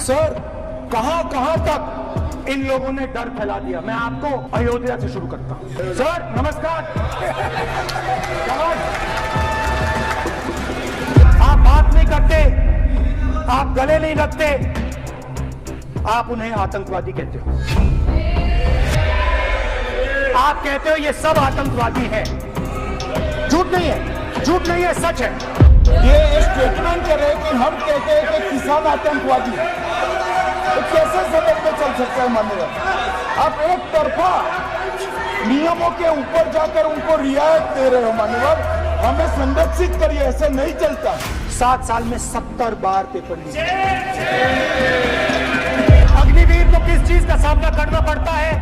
Sir कहां तक इन लोगों ने डर फैला दिया। मैं आपको अयोध्या से शुरू करता हूं। सर नमस्कार। आप बात नहीं करते, आप गले नहीं लगते, आप उन्हें आतंकवादी कहते हो। आप कहते हो ये सब आतंकवादी है। झूठ नहीं है, झूठ नहीं है, सच है। ये स्टेटमेंट करे कि हम कहते हैं कि किसान आतंकवादी है, तो कैसे सदन में चल सकता है माननीय? आप एक तरफा नियमों के ऊपर जाकर उनको रियायत दे रहे हो माननीय। हमें संरक्षित करिए, ऐसे नहीं चलता। 7 साल में 70 बार पेपर लीक। अग्निवीर को किस चीज का सामना करना पड़ता है?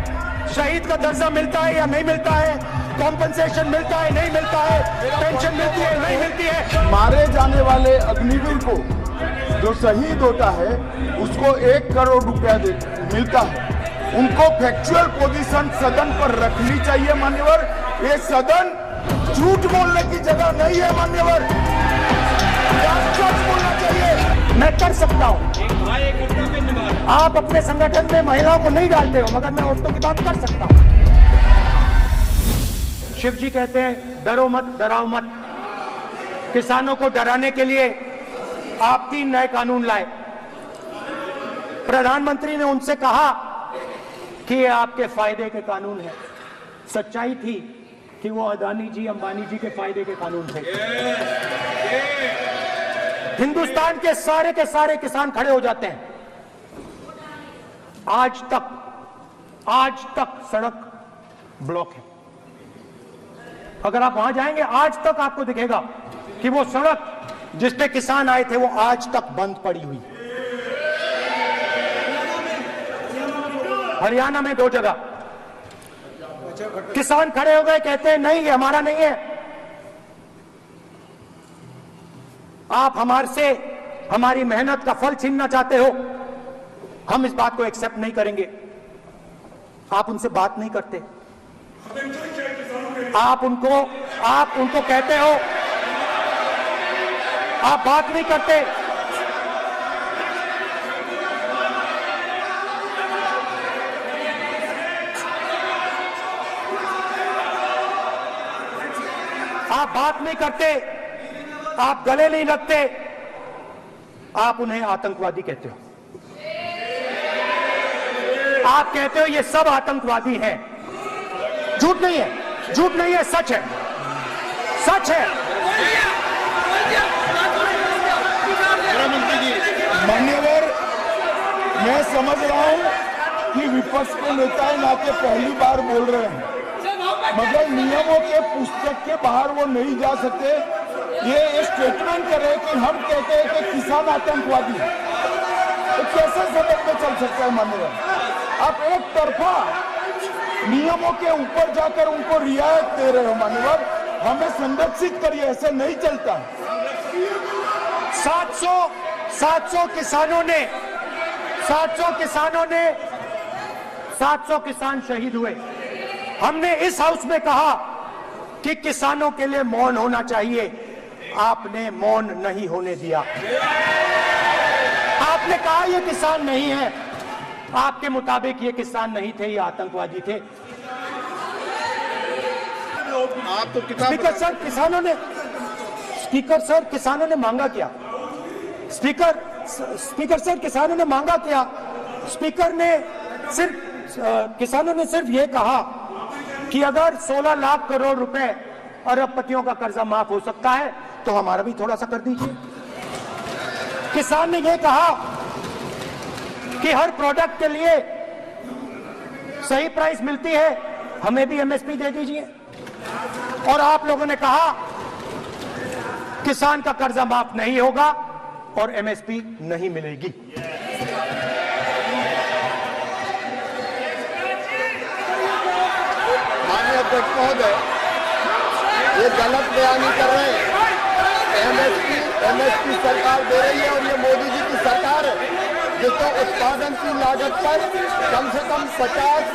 शहीद का दर्जा मिलता है या नहीं मिलता है? कॉम्पेंसेशन मिलता है नहीं मिलता है? पेंशन मिलती है नहीं मिलती है? मारे जाने वाले अग्निवीर को जो शहीद होता है उसको 1 करोड़ रुपया मिलता है। उनको फैक्चुअल पोजीशन सदन पर रखनी चाहिए मान्यवर। ये सदन झूठ बोलने की जगह नहीं है मान्यवर, सच बोलना चाहिए। मैं कर सकता हूं। आप अपने संगठन में महिलाओं को नहीं डालते हो, मगर मैं औरतों की बात कर सकता हूं। शिव जी कहते हैं डरो मत, डराओ मत। किसानों को डराने के लिए आप 3 नए कानून लाए। प्रधानमंत्री ने उनसे कहा कि ये आपके फायदे के कानून हैं। सच्चाई थी कि वो अदानी जी, अंबानी जी के फायदे के कानून थे। हिंदुस्तान के सारे किसान खड़े हो जाते हैं। आज तक सड़क ब्लॉक है। अगर आप वहां जाएंगे आज तक आपको दिखेगा कि वो सड़क जिस पे किसान आए थे वो आज तक बंद पड़ी हुई। हरियाणा में 2 जगह किसान खड़े हो गए, कहते हैं नहीं ये हमारा नहीं है। आप हमारे से हमारी मेहनत का फल छीनना चाहते हो, हम इस बात को एक्सेप्ट नहीं करेंगे। आप उनसे बात नहीं करते, आप उनको कहते हो, आप बात नहीं करते। आप बात नहीं करते, आप गले नहीं लगते, आप उन्हें आतंकवादी कहते हो। आप कहते हो ये सब आतंकवादी हैं। झूठ नहीं है, झूठ नहीं है, सच है, सच है। मान्यवर, मैं समझ रहा हूं कि विपक्ष के नेता नाते पहली बार बोल रहे हैं, मगर नियमों के पुस्तक के बाहर वो नहीं जा सकते। ये स्टेटमेंट करे कि हम कहते हैं कि किसान आतंकवादी है, तो कैसे सदन में चल सकता है मान्यवर? आप एक तरफा नियमों के ऊपर जाकर उनको रियायत दे रहे हो मान्यवर। हमें संरक्षित करिए, ऐसे नहीं चलता। 700 किसान शहीद हुए। हमने इस हाउस में कहा कि किसानों के लिए मौन होना चाहिए, आपने मौन नहीं होने दिया। आपने कहा ये किसान नहीं है, आपके मुताबिक ये किसान नहीं थे, ये आतंकवादी थे। आप तो स्पीकर सर, किसानों ने मांगा क्या? स्पीकर सर, किसानों ने मांगा क्या? किसानों ने सिर्फ ये कहा कि अगर 16 लाख करोड़ रुपए अरबपतियों का कर्जा माफ हो सकता है तो हमारा भी थोड़ा सा कर दीजिए। किसान ने ये कहा कि हर प्रोडक्ट के लिए सही प्राइस मिलती है, हमें भी एमएसपी दे दीजिए। और आप लोगों ने कहा किसान का कर्जा माफ नहीं होगा और एमएसपी नहीं मिलेगी। माननीय अध्यक्ष महोदय, ये गलत बयानी कर रहे हैं। एमएसपी सरकार दे रही है और ये मोदी जी की सरकार है जिसको उत्पादन की लागत पर कम से कम 50।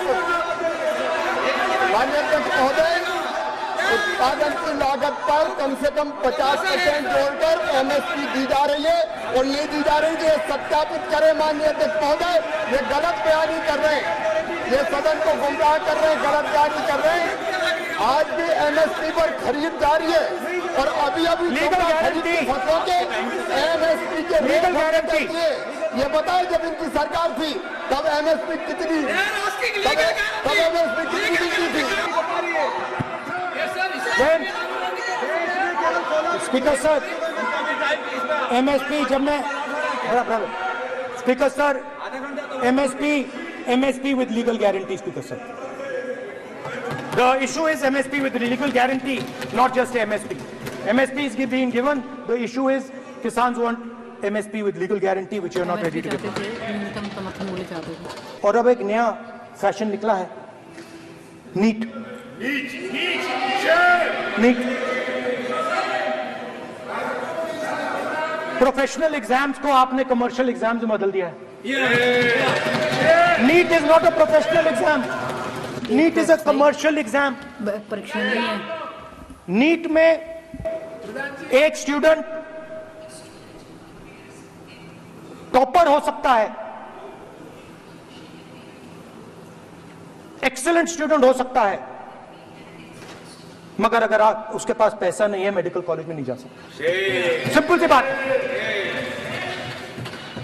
माननीय अध्यक्ष महोदय, उत्पादन की लागत पर कम से कम 50% जोड़कर एमएसपी दी जा रही है और नहीं दी जा रही है। सत्यापित करें माननीय अध्यक्ष महोदय, ये गलत बयानी कर रहे हैं, ये सदन को गुमराह कर रहे हैं, गलत बयानी कर रहे हैं। आज भी एमएसपी पर खरीद जारी है और अभी खरीद फसलों के एमएसपी के लीगल गारंटी ये बताएं, जब इनकी सरकार थी तब एमएसपी कितनी थी? स्पीकर सर, एमएसपी जब मैं speaker sir, MSP with legal guarantee, speaker sir, the issue is MSP with legal guarantee, not just MSP. MSP is being given. The issue is Kisans want MSP with legal guarantee, which you are not ready to give. और अब एक नया fashion निकला है, NEET. Professional exams को आपने commercial exams में बदल दिया है। NEET is not a professional exam, NEET is a commercial exam. परीक्षा नहीं है। नीट में एक स्टूडेंट टॉपर हो सकता है, एक्सीलेंट स्टूडेंट हो सकता है, मगर अगर आप उसके पास पैसा नहीं है, मेडिकल कॉलेज में नहीं जा सकता। सिंपल सी बात।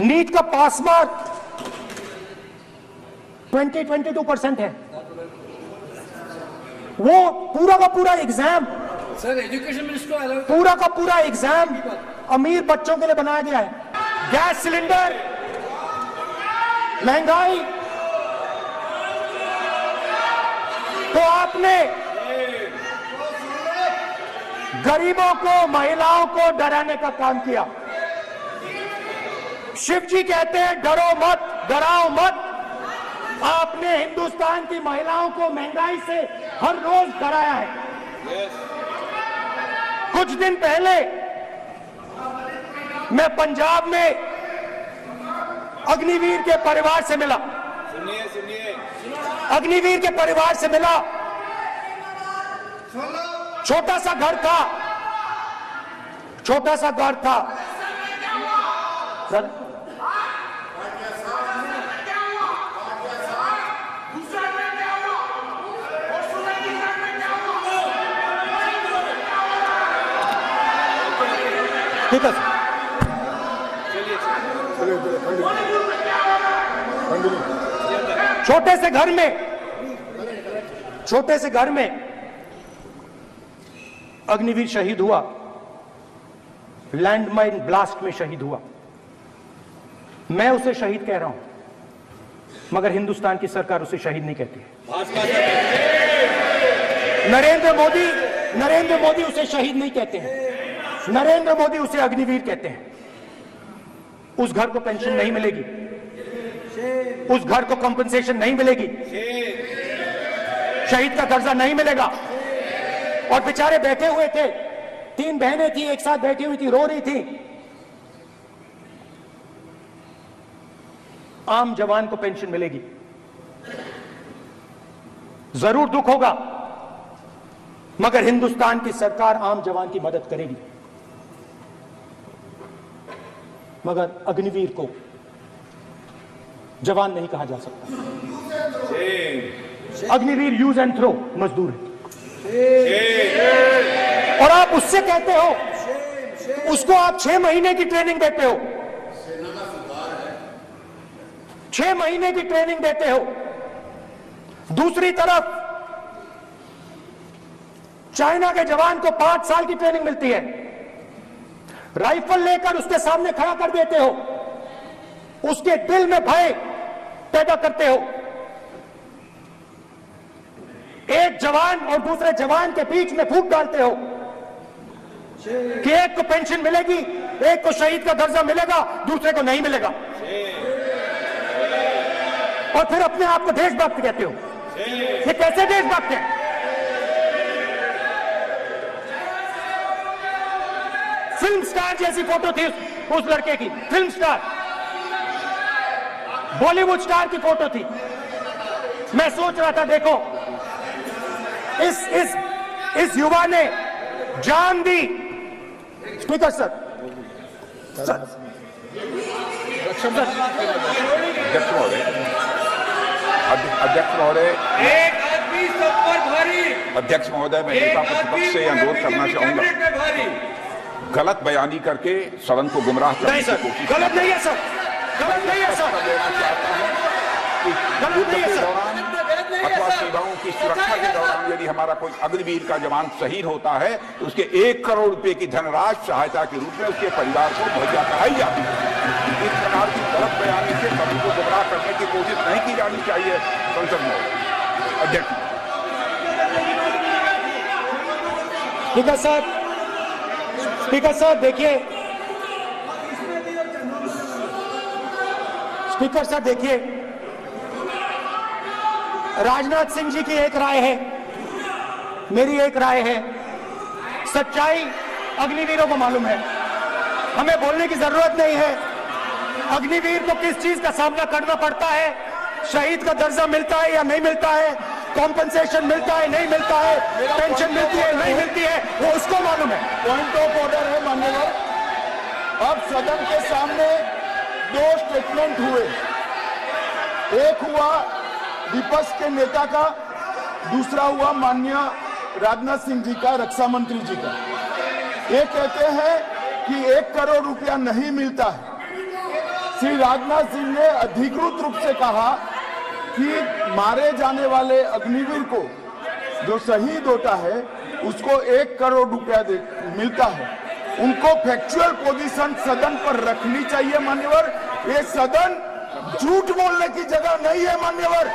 नीट का पास मार्क 22% है। वो पूरा का पूरा एग्जाम, सर एजुकेशन मिनिस्टर पूरा का पूरा एग्जाम अमीर बच्चों के लिए बनाया गया है। गैस सिलेंडर, महंगाई, तो आपने गरीबों को, महिलाओं को डराने का काम किया। शिव जी कहते हैं डरो मत, डराओ मत। आपने हिंदुस्तान की महिलाओं को महंगाई से हर रोज डराया है। कुछ दिन पहले मैं पंजाब में अग्निवीर के परिवार से मिला। अग्निवीर के परिवार से मिला। छोटा सा घर था, छोटा सा घर था सर। ठीक है छोटे से घर में अग्निवीर शहीद हुआ, लैंडमाइन ब्लास्ट में शहीद हुआ। मैं उसे शहीद कह रहा हूं, मगर हिंदुस्तान की सरकार उसे शहीद नहीं कहती है। नरेंद्र मोदी उसे शहीद नहीं कहते हैं। नरेंद्र मोदी उसे अग्निवीर कहते हैं। उस घर को पेंशन नहीं मिलेगी, उस घर को कंपनसेशन नहीं मिलेगी, शहीद का दर्जा नहीं मिलेगा। और बेचारे बैठे हुए थे, 3 बहनें थी, एक साथ बैठी हुई थी, रो रही थी। आम जवान को पेंशन मिलेगी, जरूर दुख होगा, मगर हिंदुस्तान की सरकार आम जवान की मदद करेगी। मगर अग्निवीर को जवान नहीं कहा जा सकता। अग्निवीर यूज एंड थ्रो मजदूर है। और आप उससे कहते हो, उसको आप 6 महीने की ट्रेनिंग देते हो, 6 महीने की ट्रेनिंग देते हो। दूसरी तरफ चाइना के जवान को 5 साल की ट्रेनिंग मिलती है। राइफल लेकर उसके सामने खड़ा कर देते हो, उसके दिल में भय पैदा करते हो। एक जवान और दूसरे जवान के बीच में फूट डालते हो कि एक को पेंशन मिलेगी, एक को शहीद का दर्जा मिलेगा, दूसरे को नहीं मिलेगा। और फिर अपने आप को देशभक्त कहते हो। ये कैसे देशभक्त है? फिल्म स्टार जैसी फोटो थी उस लड़के की, फिल्म स्टार, बॉलीवुड स्टार की फोटो थी। मैं सोच रहा था, देखो इस युवा ने जान दी। स्पीकर सर, अध्यक्ष महोदय, एक आदमी सब पर भारी, अध्यक्ष महोदय, मैं नेता प्रतिपक्ष से अनुरोध करना चाहूंगा, गलत बयानी करके सदन को गुमराह करने नहीं की सर, कोशिश गलत नहीं है सर, गलत नहीं है सर, लेना चाहता हूं कि गलत नहीं है सर। अथवा सीमाओं की सुरक्षा के दौरान यदि हमारा कोई अग्निवीर का जवान शहीद होता है तो उसके 1 करोड़ रुपए की धनराशि सहायता के रूप में उसके परिवार को मुहैया कराई जाती है। इस प्रकार की गलत बयानी से सभी को गुमराह करने की कोशिश नहीं की जानी चाहिए संसद में। अध्यक्ष स्पीकर साहब देखिए, स्पीकर साहब देखिए, राजनाथ सिंह जी की एक राय है, मेरी एक राय है। सच्चाई अग्निवीरों को मालूम है, हमें बोलने की जरूरत नहीं है। अग्निवीर को किस चीज का सामना करना पड़ता है, शहीद का दर्जा मिलता है या नहीं मिलता है, कॉम्पनसेशन मिलता है नहीं मिलता है, पेंशन मिलती है नहीं मिलती है, वो उसको मालूम है। पॉइंट ऑफ ऑर्डर है माननीय। अब सदन के सामने 2 स्टेटमेंट हुए, एक हुआ विपक्ष के नेता का, दूसरा हुआ माननीय राजनाथ सिंह जी का, रक्षा मंत्री जी का। ये कहते हैं कि 1 करोड़ रुपया नहीं मिलता है। श्री राजनाथ सिंह ने अधिकृत रूप से कहा कि मारे जाने वाले अग्निवीर को जो शहीद होता है उसको 1 करोड़ रुपया मिलता है। उनको फैक्चुअल पोजीशन सदन पर रखनी चाहिए मान्यवर। ये सदन झूठ बोलने की जगह नहीं है मान्यवर,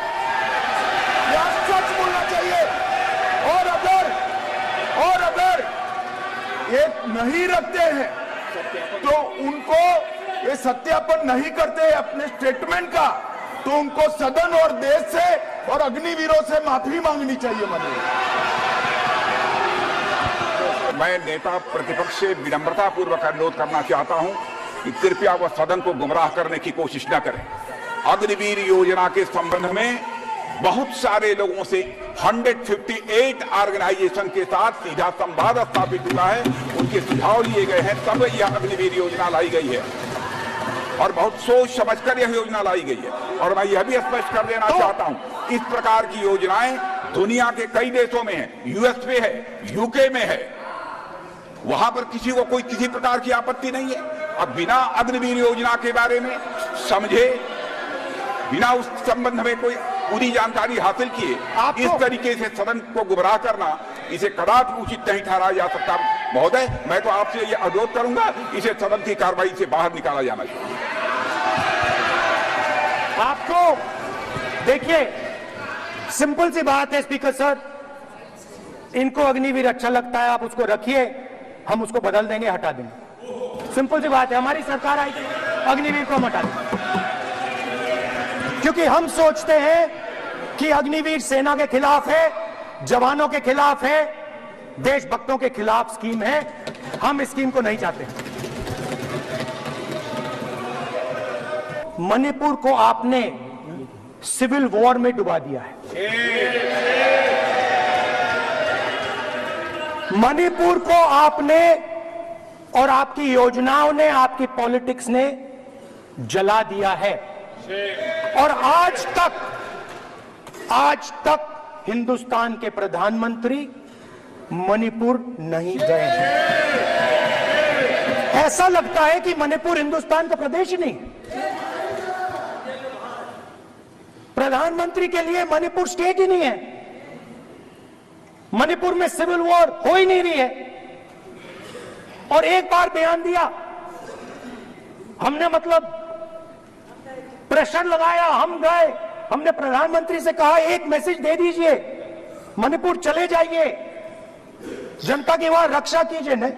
या सच बोलना चाहिए। और अगर ये नहीं रखते हैं तो उनको ये सत्यापन नहीं करते अपने स्टेटमेंट का, तो उनको सदन और देश से और अग्निवीरों से माफी मांगनी चाहिए माननीय। मैं नेता प्रतिपक्ष से विनम्रता पूर्वक अनुरोध करना चाहता हूं कि कृपया वह सदन को गुमराह करने की कोशिश न करें। अग्निवीर योजना के संबंध में बहुत सारे लोगों से 158 ऑर्गेनाइजेशन के साथ सीधा संवाद स्थापित हुआ है, उनके सुझाव लिए गए हैं, तब यह अग्निवीर योजना लाई गई है और बहुत सोच समझकर यह योजना लाई गई है। और मैं यह भी स्पष्ट कर देना चाहता हूं, इस प्रकार की योजनाएं दुनिया के कई देशों में है, यूएस में है, यूके में है, वहां पर किसी को कोई किसी प्रकार की आपत्ति नहीं है। अब बिना अग्निवीर योजना के बारे में समझे, बिना उस संबंध में कोई पूरी जानकारी हासिल किए इस तरीके से सदन को गुमराह करना, इसे कदापि उचित नहीं ठहराया जा सकता। महोदय, मैं तो आपसे यह अनुरोध करूंगा, इसे सदन की कार्रवाई से बाहर निकाला जाना चाहिए। आपको देखिए, सिंपल सी बात है स्पीकर सर, इनको अग्निवीर अच्छा लगता है, आप उसको रखिए, हम उसको बदल देंगे, हटा देंगे। सिंपल सी बात है, हमारी सरकार आई थी, अग्निवीर को हम हटा देंगे, क्योंकि हम सोचते हैं कि अग्निवीर सेना के खिलाफ है, जवानों के खिलाफ है, देशभक्तों के खिलाफ स्कीम है। हम इस स्कीम को नहीं चाहते। मणिपुर को आपने सिविल वॉर में डुबा दिया है। मणिपुर को आपने और आपकी योजनाओं ने, आपकी पॉलिटिक्स ने जला दिया है। और आज तक हिंदुस्तान के प्रधानमंत्री मणिपुर नहीं गए हैं। ऐसा लगता है कि मणिपुर हिंदुस्तान का प्रदेश ही नहीं है। प्रधानमंत्री के लिए मणिपुर स्टेट ही नहीं है। मणिपुर में सिविल वॉर हो ही नहीं रही है। और एक बार बयान दिया हमने, मतलब प्रेशर लगाया, हम गए, हमने प्रधानमंत्री से कहा एक मैसेज दे दीजिए, मणिपुर चले जाइए, जनता की वहां रक्षा कीजिए। नहीं,